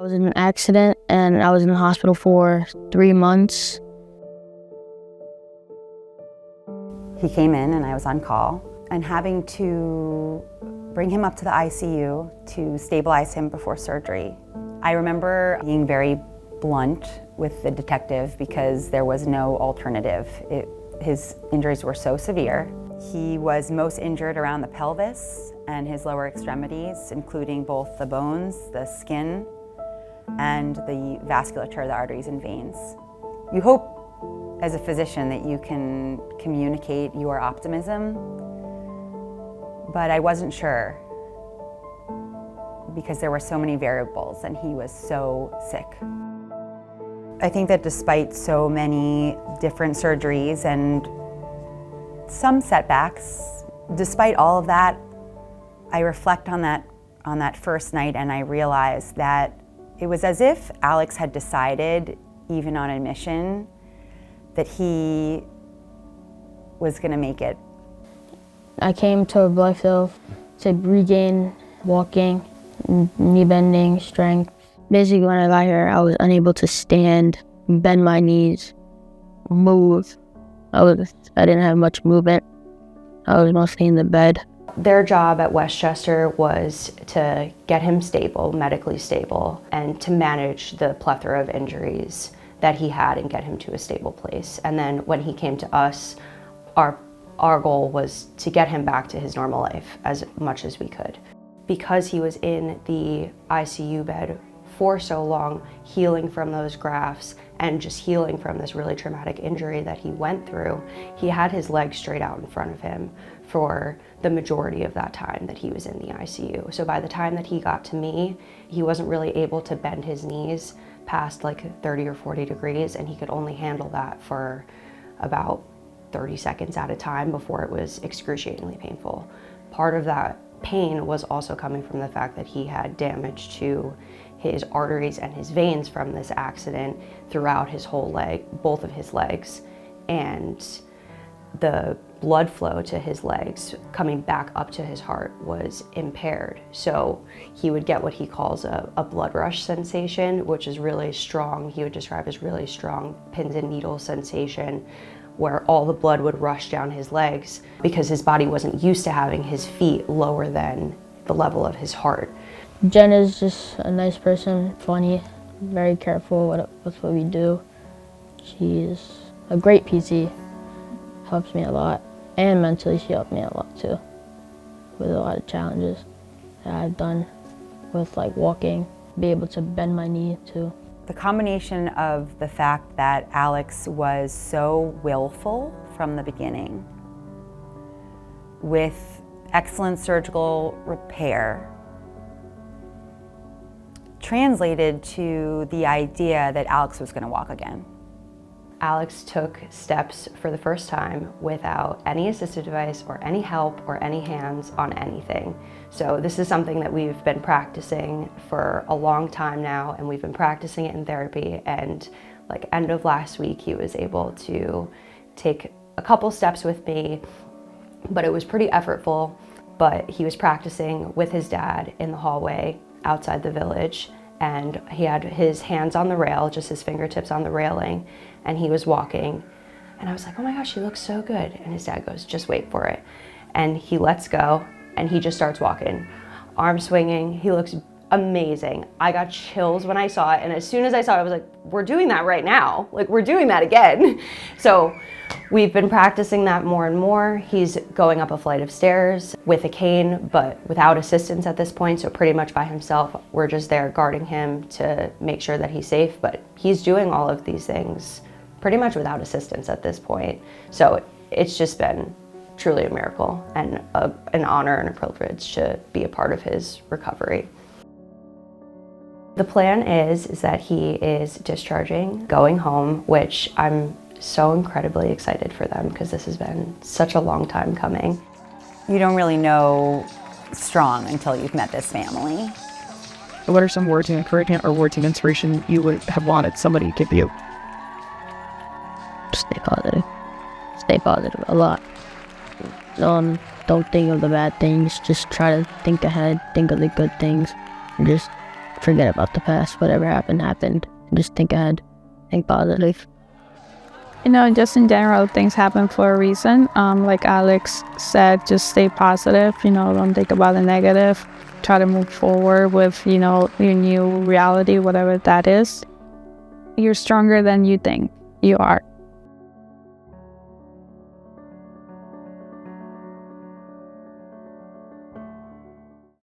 I was in an accident and I was in the hospital for 3 months. He came in and I was on call, and having to bring him up to the ICU to stabilize him before surgery. I remember being very blunt with the detective because there was no alternative. His injuries were so severe. He was most injured around the pelvis and his lower extremities, including both the bones, the skin, and the vasculature, the arteries and veins. You hope as a physician that you can communicate your optimism, but I wasn't sure because there were so many variables and he was so sick. I think that despite so many different surgeries and some setbacks, despite all of that, I reflect on that first night and I realized that it was as if Alex had decided, even on admission, that he was going to make it. I came to Blythedale to regain walking, knee bending, strength. Basically, when I got here, I was unable to stand, bend my knees, move. I didn't have much movement. I was mostly in the bed. Their job at Westchester was to get him stable, medically stable, and to manage the plethora of injuries that he had and get him to a stable place. And then when he came to us, our goal was to get him back to his normal life as much as we could. Because he was in the ICU bed for so long, healing from those grafts and just healing from this really traumatic injury that he went through, he had his legs straight out in front of him for the majority of that time that he was in the ICU. So by the time that he got to me, he wasn't really able to bend his knees past like 30 or 40 degrees, and he could only handle that for about 30 seconds at a time before it was excruciatingly painful. Part of that pain was also coming from the fact that he had damage to his arteries and his veins from this accident throughout his whole leg, both of his legs, and the blood flow to his legs coming back up to his heart was impaired. So he would get what he calls a blood rush sensation, which is really strong. He would describe as really strong pins and needles sensation, where all the blood would rush down his legs because his body wasn't used to having his feet lower than the level of his heart. Jen is just a nice person, funny, very careful with what we do. She's a great PT, helps me a lot. And mentally, she helped me a lot too, with a lot of challenges that I've done with like walking, be able to bend my knee too. The combination of the fact that Alex was so willful from the beginning, with excellent surgical repair, translated to the idea that Alex was going to walk again. Alex took steps for the first time without any assistive device or any help or any hands on anything. So this is something that we've been practicing for a long time now, and we've been practicing it in therapy, and like end of last week he was able to take a couple steps with me, but it was pretty effortful. But he was practicing with his dad in the hallway outside the village, and he had his hands on the rail, just his fingertips on the railing, and he was walking. And I was like, oh my gosh, he looks so good. And his dad goes, just wait for it. And he lets go, and he just starts walking, arm swinging. He looks amazing. I got chills when I saw it, and as soon as I saw it, I was like, we're doing that right now. Like, we're doing that again. So we've been practicing that more and more. He's going up a flight of stairs with a cane, but without assistance at this point, so pretty much by himself. We're just there guarding him to make sure that he's safe, but he's doing all of these things pretty much without assistance at this point. So it's just been truly a miracle and an honor and a privilege to be a part of his recovery. The plan is that he is discharging, going home, which I'm so incredibly excited for them because this has been such a long time coming. You don't really know strong until you've met this family. What are some words of encouragement or words of inspiration you would have wanted somebody to give you? Stay positive. Stay positive a lot. Don't think of the bad things. Just try to think ahead, think of the good things, and just forget about the past. Whatever happened, happened. Just think ahead. Think positive. You know, just in general, things happen for a reason. Like Alex said, just stay positive. You know, don't think about the negative. Try to move forward with, you know, your new reality, whatever that is. You're stronger than you think you are.